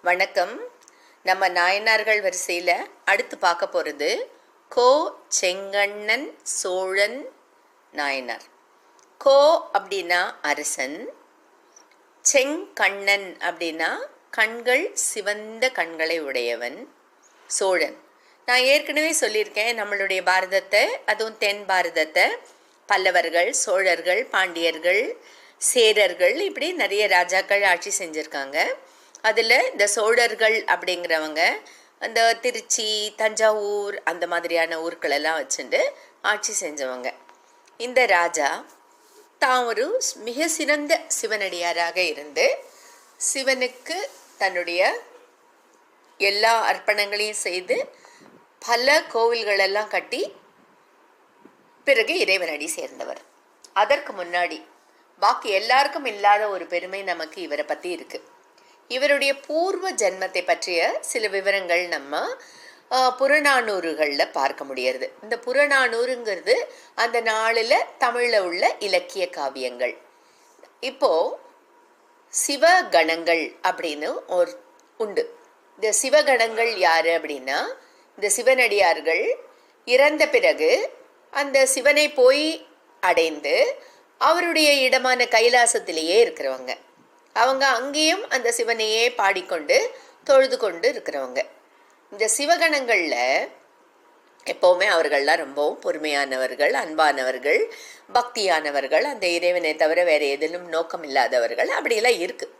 வணக்கம். நம்ம நாயனார்கள் வரிசையில் அடுத்து பார்க்க போகிறது கோ செங்கண்ணன் சோழன் நாயனார். கோ அப்படின்னா அரசன், செங்கண்ணன் அப்படின்னா கண்கள் சிவந்த கண்களை உடையவன் சோழன். நான் ஏற்கனவே சொல்லியிருக்கேன், நம்மளுடைய பாரதத்தை, அதுவும் தென் பாரதத்தை பல்லவர்கள், சோழர்கள், பாண்டியர்கள், சேரர்கள், இப்படி நிறைய ராஜாக்கள் ஆட்சி செஞ்சுருக்காங்க. அதில் இந்த சோழர்கள் அப்படிங்கிறவங்க அந்த திருச்சி, தஞ்சாவூர் அந்த மாதிரியான ஊர்களெல்லாம் வச்சுட்டு ஆட்சி செஞ்சவங்க. இந்த ராஜா தான் ஒரு மிக சிறந்த சிவனடியாராக இருந்து சிவனுக்கு தன்னுடைய எல்லா அர்ப்பணங்களையும் செய்து பல கோவில்களெல்லாம் கட்டி பிறகு இறைவனடி சேர்ந்தவர். அதற்கு முன்னாடி பாக்கி எல்லாருக்கும் இல்லாத ஒரு பெருமை நமக்கு இவரை பற்றி இருக்குது. இவருடைய பூர்வ ஜென்மத்தை பற்றிய சில விவரங்கள் நம்ம புறநானூறுகளில் பார்க்க முடியாது. இந்த புறநானூறுங்கிறது அந்த நாளில் தமிழில் உள்ள இலக்கிய காவியங்கள். இப்போது சிவகணங்கள் அப்படின்னு ஒரு உண்டு. இந்த சிவகணங்கள் யார் அப்படின்னா, இந்த சிவனடியார்கள் இறந்த பிறகு அந்த சிவனை போய் அடைந்து அவருடைய இடமான கைலாசத்திலேயே இருக்கிறவங்க. அவங்க அங்கேயும் அந்த சிவனையே பாடிக்கொண்டு தொழுது கொண்டு இருக்கிறவங்க. இந்த சிவகணங்களில் எப்போவுமே அவர்கள்லாம் ரொம்பவும் பொறுமையானவர்கள், அன்பானவர்கள், பக்தியானவர்கள், அந்த இறைவனை தவிர வேறு எதிலும் நோக்கம் இல்லாதவர்கள், அப்படியெல்லாம் இருக்குது.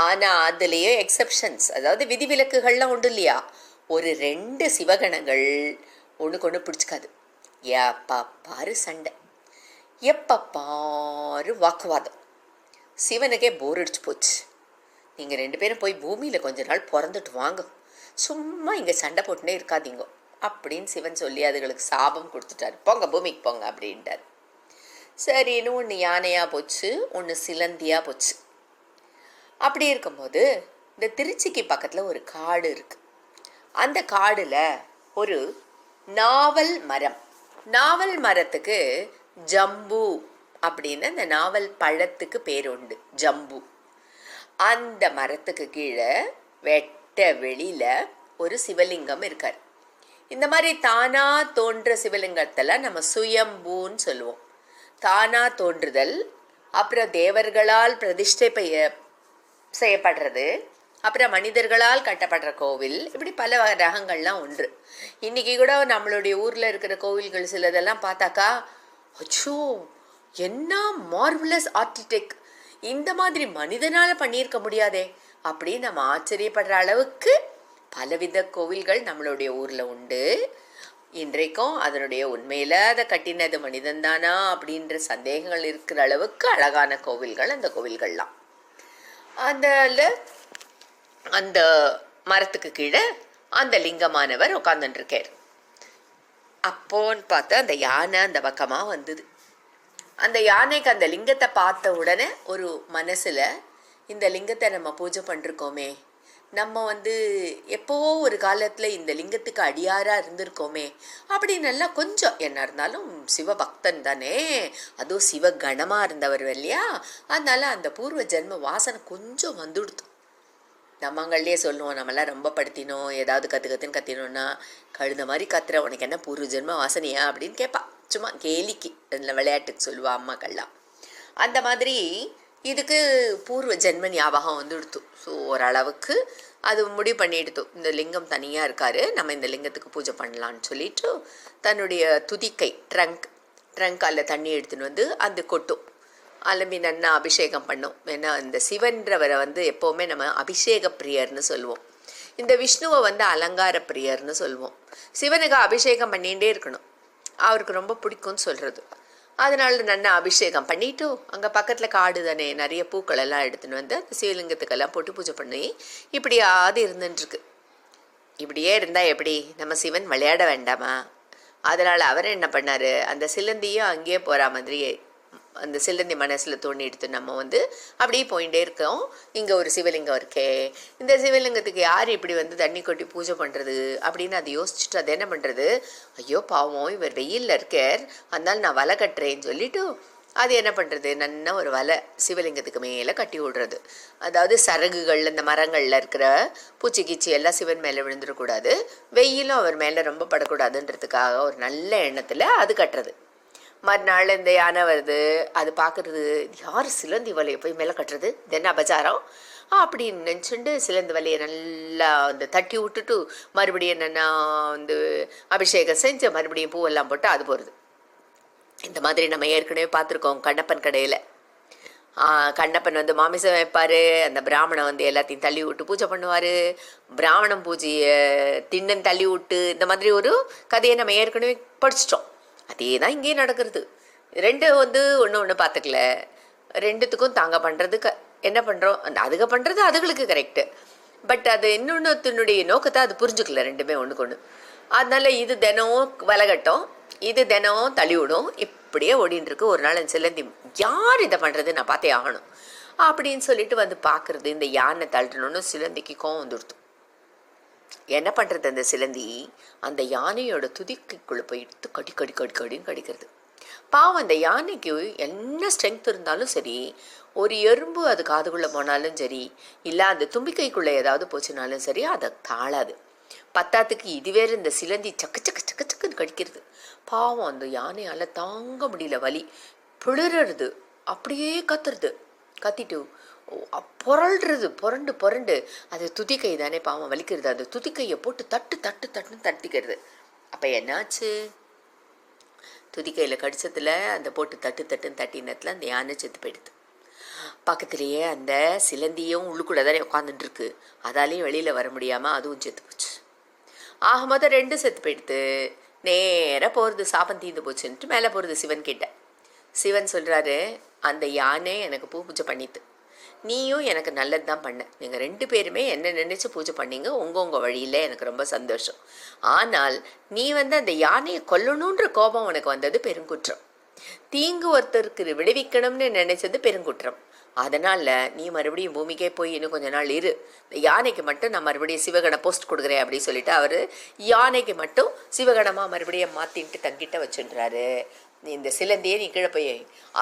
ஆனால் அதுலேயே எக்ஸப்ஷன்ஸ், அதாவது விதிவிலக்குகள்லாம் உண்டு இல்லையா. ஒரு 2 சிவகணங்கள் ஒன்றுக்கு ஒன்று பிடிச்சிக்காது. எப்போ பாரு சண்டை, எப்போ பாரு வாக்குவாதம். சிவனுக்கே போர் அடிச்சு போச்சு. நீங்கள் 2 பேரும் போய் பூமியில் கொஞ்ச நாள் பிறந்துட்டு வாங்க, சும்மா இங்கே சண்டை போட்டுனே இருக்காதீங்க அப்படின்னு சிவன் சொல்லி அதுகளுக்கு சாபம் கொடுத்துட்டாரு. போங்க பூமிக்கு போங்க அப்படின்ட்டார். சரின்னு ஒன்று யானையாக போச்சு, ஒன்று சிலந்தியாக போச்சு. அப்படி இருக்கும்போது இந்த திருச்சிக்கு பக்கத்தில் ஒரு காடு இருக்குது. அந்த காடில் ஒரு நாவல் மரம். நாவல் மரத்துக்கு ஜம்பு அப்படின்னு அந்த நாவல் பழத்துக்கு பேர் உண்டு, ஜம்பு. அந்த மரத்துக்கு கீழே வெட்ட வெளியில் ஒரு சிவலிங்கம் இருக்கார். இந்த மாதிரி தானா தோன்ற சிவலிங்கத்தில் நம்ம சுயம்பூன்னு சொல்லுவோம். தானா தோன்றுதல், அப்புறம் தேவர்களால் பிரதிஷ்டை செய்யப்படுறது, அப்புறம் மனிதர்களால் கட்டப்படுற கோவில், இப்படி பல ரகங்கள்லாம் ஒன்று. இன்றைக்கி கூட நம்மளுடைய ஊரில் இருக்கிற கோவில்கள் சிலதெல்லாம் பார்த்தாக்கா, அச்சோ என்ன மார்வலஸ் ஆர்கிடெக்ட், இந்த மாதிரி மனிதனால் பண்ணியிருக்க முடியாதே அப்படின்னு நம்ம ஆச்சரியப்படுற அளவுக்கு பலவித கோவில்கள் நம்மளுடைய ஊரில் உண்டு. இன்றைக்கும் அதனுடைய உண்மையில் அதை கட்டினது மனிதன்தானா அப்படின்ற சந்தேகங்கள் இருக்கிற அளவுக்கு அழகான கோவில்கள் அந்த கோவில்கள்லாம். அந்த மரத்துக்கு கீழே அந்த லிங்கமானவர் உட்காந்துட்டுருக்கார். அப்போன்னு பார்த்து அந்த யானை அந்த பக்கமாக வந்தது. அந்த யானைக்கு அந்த லிங்கத்தை பார்த்த உடனே ஒரு மனசில், இந்த லிங்கத்தை நம்ம பூஜை பண்ணிருக்கோமே, நம்ம எப்போவோ ஒரு காலத்தில் இந்த லிங்கத்துக்கு அடியாராக இருந்திருக்கோமே அப்படின்னு எல்லாம் கொஞ்சம், என்ன இருந்தாலும் சிவபக்தன் தானே, அதுவும் சிவகணமாக இருந்தவர் இல்லையா, அதனால அந்த பூர்வ ஜென்ம வாசனை கொஞ்சம் வந்துடுத்து. நம்மங்களே சொல்லுவோம், நம்மளாம் ரொம்ப படுத்தினோம், ஏதாவது கற்றுன்னு கத்தினோன்னா, கழுத மாதிரி கத்துற உனக்கு என்ன பூர்வ ஜென்ம வாசனையா அப்படின்னு கேட்பா. சும்மா கேலிக்கு, அதில் விளையாட்டுக்கு சொல்லுவா அம்மாக்கள்லாம். அந்த மாதிரி இதுக்கு பூர்வ ஜென்ம ஞாபகம் எடுத்து. ஸோ ஓரளவுக்கு அது முடிவு பண்ணிடுத்து, இந்த லிங்கம் தனியாக இருக்கார், நம்ம இந்த லிங்கத்துக்கு பூஜை பண்ணலான்னு சொல்லிட்டு தன்னுடைய துதிக்கை ட்ரங்கால் தண்ணி எடுத்துன்னு அந்த கொட்டும் அலம்பி நன்னா அபிஷேகம் பண்ணும். ஏன்னா இந்த சிவன்றவரை எப்போவுமே நம்ம அபிஷேக பிரியர்னு சொல்லுவோம். இந்த விஷ்ணுவை அலங்கார பிரியர்னு சொல்லுவோம். சிவனுக்கு அபிஷேகம் பண்ணிகிட்டே இருக்கணும், அவருக்கு ரொம்ப பிடிக்கும்னு சொல்கிறது. அதனால நன்னா அபிஷேகம் பண்ணிவிட்டு அங்கே பக்கத்தில் காடு தானே, நிறைய பூக்கள் எல்லாம் எடுத்துன்னு அந்த சிவலிங்கத்துக்கெல்லாம் போட்டு பூஜை பண்ணி இப்படியாவது இருந்துட்டுருக்கு. இப்படியே இருந்தால் எப்படி, நம்ம சிவன் விளையாட வேண்டாமா? அதனால் அவர் என்ன பண்ணார், அந்த சிலந்தியும் அங்கேயே போகிற மாதிரி அந்த சிலந்தி மனசில் தோண்டி எடுத்து நம்ம அப்படியே போயிட்டே இருக்கோம். இங்கே ஒரு சிவலிங்கம் இருக்கே, இந்த சிவலிங்கத்துக்கு யார் இப்படி தண்ணி கொட்டி பூஜை பண்ணுறது அப்படின்னு அதை யோசிச்சுட்டு அதை என்ன பண்ணுறது, ஐயோ பாவம் இவர் வெயிலில் இருக்கார், அதனால நான் வலை கட்டுறேன்னு சொல்லிவிட்டு அது என்ன பண்ணுறது, நன்னா ஒரு வலை சிவலிங்கத்துக்கு மேலே கட்டி விடுறது. அதாவது சரகுகள், இந்த மரங்களில் இருக்கிற பூச்சி கீச்சி எல்லாம் சிவன் மேலே விழுந்துடக்கூடாது, வெயிலும் அவர் மேலே ரொம்ப படக்கூடாதுன்றதுக்காக ஒரு நல்ல எண்ணத்தில் அது கட்டுறது. மறுநாள் இந்த யானை வருது, அது பார்க்குறது, யார் சிலந்தி வலையை போய் மேலே கட்டுறது, இது என்ன அபச்சாரம் அப்படின்னு நினச்சிட்டு சிலந்தி வலையை நல்லா வந்து தட்டி விட்டுட்டு மறுபடியும் என்னென்னா வந்து அபிஷேகம் செஞ்சு மறுபடியும் பூவெல்லாம் போட்டு அது போகிறது. இந்த மாதிரி நம்ம ஏற்கனவே பார்த்துருக்கோம் கண்ணப்பன் கடையில். கண்ணப்பன் வந்து மாமிசம் வைப்பார், அந்த பிராமணன் வந்து எல்லாத்தையும் தள்ளி விட்டு பூஜை பண்ணுவார், பிராமணன் பூஜையை திண்ணன் தள்ளி விட்டு, இந்த மாதிரி ஒரு கதையை நம்ம ஏற்கனவே படிச்சிட்டோம். அதே தான் இங்கேயும் நடக்கிறது. ரெண்டும் வந்து ஒன்று பார்த்துக்கல, ரெண்டுத்துக்கும் தாங்க பண்ணுறது என்ன பண்ணுறோம், அந்த அதுக பண்ணுறது அதுகளுக்கு கரெக்டு, பட் அது இன்னொன்னுடைய நோக்கத்தை அது புரிஞ்சுக்கல ரெண்டுமே ஒன்றுக்கு ஒன்று. அதனால் இது தினம் வலகட்டும், இது தினம் தள்ளிவிடும், இப்படியே ஓடின்னு இருக்கு. ஒரு நாள் சிலந்தி, யார் இதை பண்ணுறது, நான் பார்த்தே ஆகணும் அப்படின்னு சொல்லிட்டு வந்து பார்க்குறது. இந்த யானை தள்ளணுன்னு சிலந்திக்கு கோவம் வந்துடுத்து. என்ன பண்ணுறது, அந்த சிலந்தி அந்த யானையோட துதிக்கைக்குள்ளே போயிட்டு கடி கடி கடி கடின்னு கடிக்கிறது. பாவம் அந்த யானைக்கு என்ன ஸ்ட்ரென்த் இருந்தாலும் சரி, ஒரு எறும்பு அது காதுக்குள்ளே போனாலும் சரி, இல்லை அந்த தும்பிக்கைக்குள்ளே ஏதாவது போச்சுனாலும் சரி, அதை தாழாது. பத்தாத்துக்கு இது வேறு இந்த சிலந்தி சக்கு சக்கு சக்கு சக்குன்னு கடிக்கிறது. பாவம் அந்த யானையால் தாங்க முடியல, வலி பிளிறது, அப்படியே கத்துறது, கத்திட்டு புரள்றது, புரண்டு புரண்டு அது துதிக்கை தானே பாவம் வலிக்கிறது, அந்த துதிக்கையை போட்டு தட்டு தட்டு தட்டுன்னு தட்டிக்கிறது. அப்போ என்னாச்சு, துதிக்கையில் கடிச்சத்தில் அந்த போட்டு தட்டு தட்டுன்னு தட்டினத்தில் அந்த யானை செத்து போயிடுது. பக்கத்துலேயே அந்த சிலந்தியும் உள்ளுக்குள்ளே தானே உட்காந்துட்டுருக்கு, அதாலேயும் வெளியில் வர முடியாமல் அதுவும் செத்து போச்சு. ஆக மொத்தம் ரெண்டு செத்து போயிடுது. நேராக போகிறது, சாபம் தீர்ந்து போச்சுன்ட்டு மேலே போகிறது சிவன் கிட்ட. சிவன் சொல்கிறாரு, அந்த யானை எனக்கு பூஜை பண்ணித்து, நீயும் எனக்கு நல்லது தான் பண்ண, நீங்கள் ரெண்டு பேருமே என்ன நினச்சி பூஜை பண்ணீங்க, உங்கள் வழியில் எனக்கு ரொம்ப சந்தோஷம். ஆனால் நீ வந்து அந்த யானையை கொல்லணுன்ற கோபம் உனக்கு வந்தது பெருங்குற்றம், தீங்கு ஒருத்தருக்கு விடுவிக்கணும்னு நினைச்சது பெருங்குற்றம். அதனால் நீ மறுபடியும் பூமிக்கே போய் இன்னும் கொஞ்ச நாள் இரு, இந்த யானைக்கு மட்டும் நான் மறுபடியும் சிவகண போஸ்ட் கொடுக்குறேன் அப்படின்னு சொல்லிட்டு அவர் யானைக்கு மட்டும் சிவகணமாக மறுபடியும் மாற்றின்ட்டு தங்கிட்ட வச்சுன்றாரு. நீ இந்த சிலந்தியே நீ கீழே போய்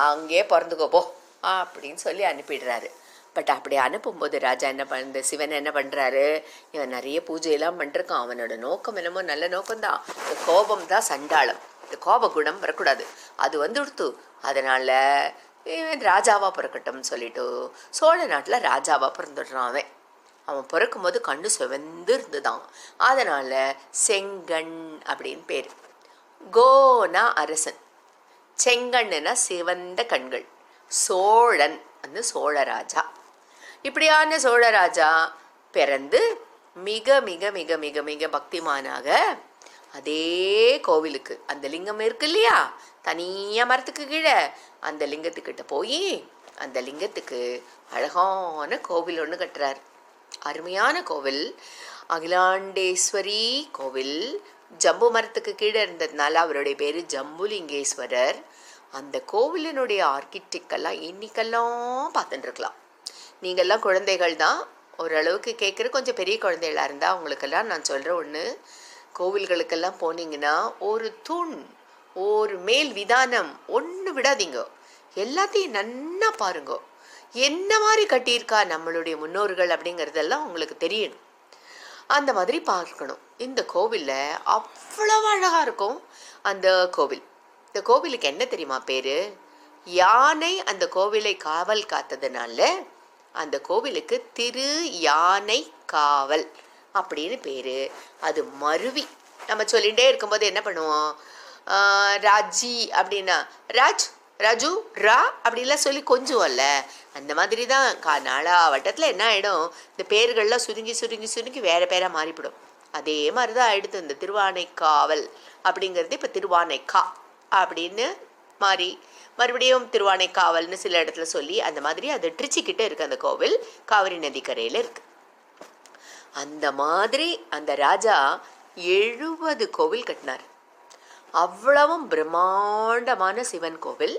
அங்கேயே பிறந்துக்கோ போ அப்படின்னு சொல்லி அனுப்பிடுறாரு. பட் அப்படி அனுப்பும்போது ராஜா என்ன பண்ண, சிவன் என்ன பண்ணுறாரு, இவன் நிறைய பூஜையெல்லாம் பண்ணிருக்கான், அவனோட நோக்கம் என்னமோ நல்ல நோக்கம்தான், இந்த கோபம் தான் சண்டாளம், இந்த கோப குணம் வரக்கூடாது, அது வந்து கொடுத்து அதனால் இவன் ராஜாவாக பிறக்கட்டும்னு சொல்லிட்டு சோழ நாட்டில் ராஜாவாக பிறந்துடுறான். அவன் பிறக்கும்போது கண்ணு சிவந்து இருந்துதான், அதனால் செங்கண் அப்படின்னு பேர். கோனா அரசன், செங்கண்ணுனா சிவந்த கண்கள், சோழன் வந்து சோழராஜா. இப்படியான சோழராஜா பிறந்து மிக மிக மிக மிக மிக பக்திமானாக அதே கோவிலுக்கு, அந்த லிங்கம் இருக்கு இல்லையா தனியாக மரத்துக்கு கீழே, அந்த லிங்கத்துக்கிட்ட போய் அந்த லிங்கத்துக்கு அழகான கோவில் ஒன்று கட்டுறார். அருமையான கோவில், அகிலாண்டேஸ்வரி கோவில். ஜம்பு மரத்துக்கு கீழே இருந்ததுனால அவருடைய பேர் ஜம்புலிங்கேஸ்வரர். அந்த கோவிலினுடைய ஆர்கிடெக்டெல்லாம் இன்னைக்கெல்லாம் பார்த்துட்டு இருக்கலாம். நீங்கள்லாம் குழந்தைகள் தான், ஓரளவுக்கு கேட்குற கொஞ்சம் பெரிய குழந்தைகளாக இருந்தால் அவங்களுக்கெல்லாம் நான் சொல்கிற ஒன்று, கோவில்களுக்கெல்லாம் போனீங்கன்னா ஒரு தூண், ஒரு மேல் விதானம் ஒன்று விடாதீங்க, எல்லாத்தையும் நன்னா பாருங்க, என்ன மாதிரி கட்டியிருக்கா நம்மளுடைய முன்னோர்கள் அப்படிங்கிறதெல்லாம் உங்களுக்கு தெரியணும். அந்த மாதிரி பார்க்கணும். இந்த கோவிலில் அவ்வளவு அழகாக இருக்கும் அந்த கோவில். இந்த கோவிலுக்கு என்ன தெரியுமா பேர், யானை அந்த கோவிலை காவல் காத்ததுனால அந்த கோவிலுக்கு திரு யானை காவல் அப்படின்னு பேர். அது மருவி நம்ம சொல்லிகிட்டே இருக்கும்போது என்ன பண்ணுவோம், ராஜி அப்படின்னா ராஜ், ராஜு, ரா அப்படின்லாம் சொல்லி கொஞ்சுவோம்ல, அந்த மாதிரி தான் நாளா வட்டத்தில் என்ன ஆகிடும், இந்த பேர்கள்லாம் சுருங்கி சுருங்கி சுருங்கி வேறு பேராக மாறிவிடும். அதே மாதிரி தான் ஆகிடுது இந்த திருவானைக்காவல் அப்படிங்கிறது. இப்போ திருவானைக்கா அப்படின்னு மாறி மறுபடியும் திருவானைக்காவல்னு சில இடத்துல சொல்லி அந்த மாதிரி அது திருச்சிக்கிட்ட இருக்குது அந்த கோவில், காவிரி நதிக்கரையில் இருக்குது. அந்த மாதிரி அந்த ராஜா 70 கோவில் கட்டினார். அவ்வளவும் பிரம்மாண்டமான சிவன் கோவில்.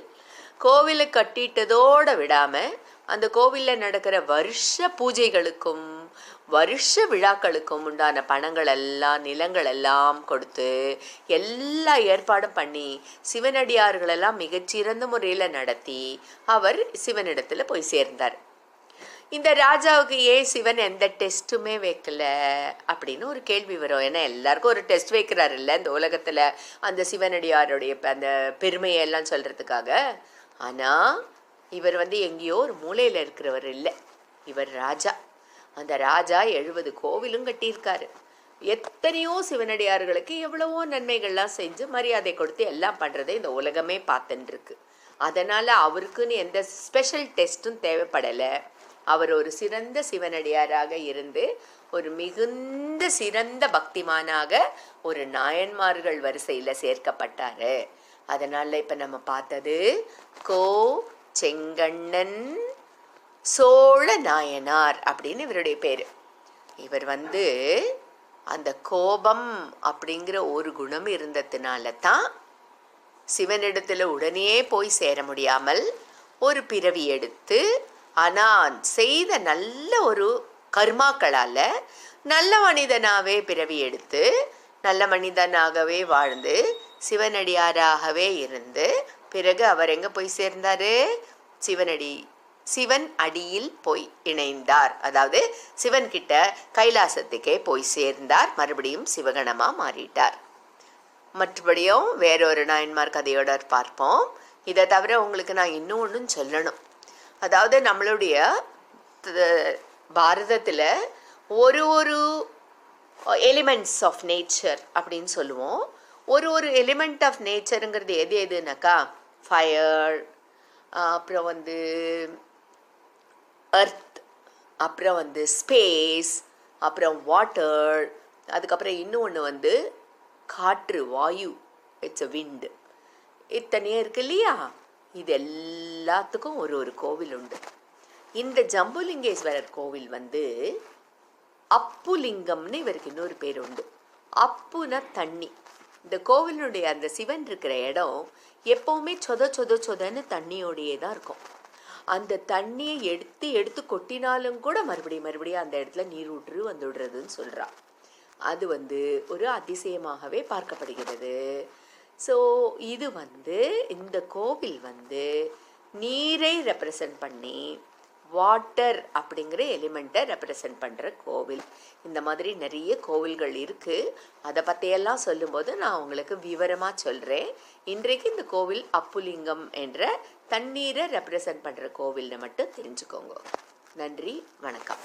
கோவிலை கட்டிட்டதோடு விடாமல் அந்த கோவிலில் நடக்கிற வருஷ பூஜைகளுக்கும் வருஷ விழாக்களுக்கும் உண்டான பணங்கள் எல்லாம் நிலங்கள் எல்லாம் கொடுத்து எல்லா ஏற்பாடும் பண்ணி சிவனடியார்களெல்லாம் மிகச்சிறந்த முறையில் நடத்தி அவர் சிவனிடத்தில் போய் சேர்ந்தார். இந்த ராஜாவுக்கு ஏன் சிவன் எந்த டெஸ்ட்டுமே வைக்கல அப்படின்னு ஒரு கேள்வி வரும். ஏன்னா எல்லாருக்கும் ஒரு டெஸ்ட் வைக்கிறாரு இல்லை இந்த உலகத்தில், அந்த சிவனடியாருடைய அந்த பெருமையெல்லாம் சொல்கிறதுக்காக. ஆனால் இவர் எங்கேயோ ஒரு மூலையில் இருக்கிறவர் இல்லை, இவர் ராஜா. அந்த ராஜா 70 கோவிலும் கட்டியிருக்காரு. எத்தனையோ சிவனடியார்களுக்கு எவ்வளவோ நன்மைகள்லாம் செஞ்சு மரியாதை கொடுத்து எல்லாம் பண்ணுறதை இந்த உலகமே பார்த்துட்டுருக்கு. அதனால் அவருக்குன்னு எந்த ஸ்பெஷல் டெஸ்ட்டும் தேவைப்படலை. அவர் ஒரு சிறந்த சிவனடியாராக இருந்து ஒரு மிகுந்த சிறந்த பக்திமானாக ஒரு நாயன்மார்கள் வரிசையில் சேர்க்கப்பட்டார். அதனால் இப்போ நம்ம பார்த்தது கோ செங்கண்ணன் சோழ நாயனார் அப்படின்னு இவருடைய பேர். இவர் அந்த கோபம் அப்படிங்கிற ஒரு குணம் இருந்ததுனால தான் சிவனிடத்தில் உடனே போய் சேர முடியாமல் ஒரு பிறவி எடுத்து, ஆனால் செய்த நல்ல ஒரு கர்மாக்களால் நல்ல மனிதனாகவே பிறவி எடுத்து நல்ல மனிதனாகவே வாழ்ந்து சிவனடியாராகவே இருந்து பிறகு அவர் எங்கே போய் சேர்ந்தார்? சிவன் அடியில் போய் இணைந்தார். அதாவது சிவன்கிட்ட கைலாசத்துக்கே போய் சேர்ந்தார். மறுபடியும் சிவகணமாக மாறிட்டார். மற்றபடியும் வேறொரு நாயன்மார் கதையோட பார்ப்போம். இதை தவிர உங்களுக்கு நான் இன்னும் ஒன்றும் சொல்லணும். அதாவது நம்மளுடைய பாரதத்தில் ஒரு எலிமெண்ட்ஸ் ஆஃப் நேச்சர் அப்படின்னு சொல்லுவோம். ஒரு எலிமெண்ட் ஆஃப் நேச்சருங்கிறது எதுனாக்கா ஃபயர், அப்புறம் எர்த், அப்புறம் ஸ்பேஸ், அப்புறம் வாட்டர், அதுக்கப்புறம் இன்னொன்று காற்று, வாயு, இட்ஸ் அ விண்டு. இத்தனையே இருக்கு இல்லையா? இது எல்லாத்துக்கும் ஒரு கோவில் உண்டு. இந்த ஜம்புலிங்கேஸ்வரர் கோவில் அப்புலிங்கம்னு இவருக்கு இன்னொரு பேர் உண்டு. அப்புனா தண்ணி. இந்த கோவிலுடைய அந்த சிவன் இருக்கிற இடம் எப்போவுமே சொதன்னு தண்ணியோடையே தான் இருக்கும். அந்த தண்ணியை எடுத்து கொட்டினாலும் கூட மறுபடியும் அந்த இடத்துல நீர் ஊற்று வந்துடுறதுன்னு சொல்கிறான். அது ஒரு அதிசயமாகவே பார்க்கப்படுகிறது. ஸோ இது இந்த கோவில் நீரை ரெப்ரசன்ட் பண்ணி வாட்டர் அப்படிங்கிற எலிமெண்ட்டை ரெப்ரசன்ட் பண்ணுற கோவில். இந்த மாதிரி நிறைய கோவில்கள் இருக்குது. அதை பற்றியெல்லாம் சொல்லும்போது நான் உங்களுக்கு விவரமாக சொல்கிறேன். இன்றைக்கு இந்த கோவில் அப்புலிங்கம் என்ற தண்ணீரை ரெப்ரசன்ட் பண்ணுற கோவில்னு மட்டும் தெரிஞ்சுக்கோங்க. நன்றி, வணக்கம்.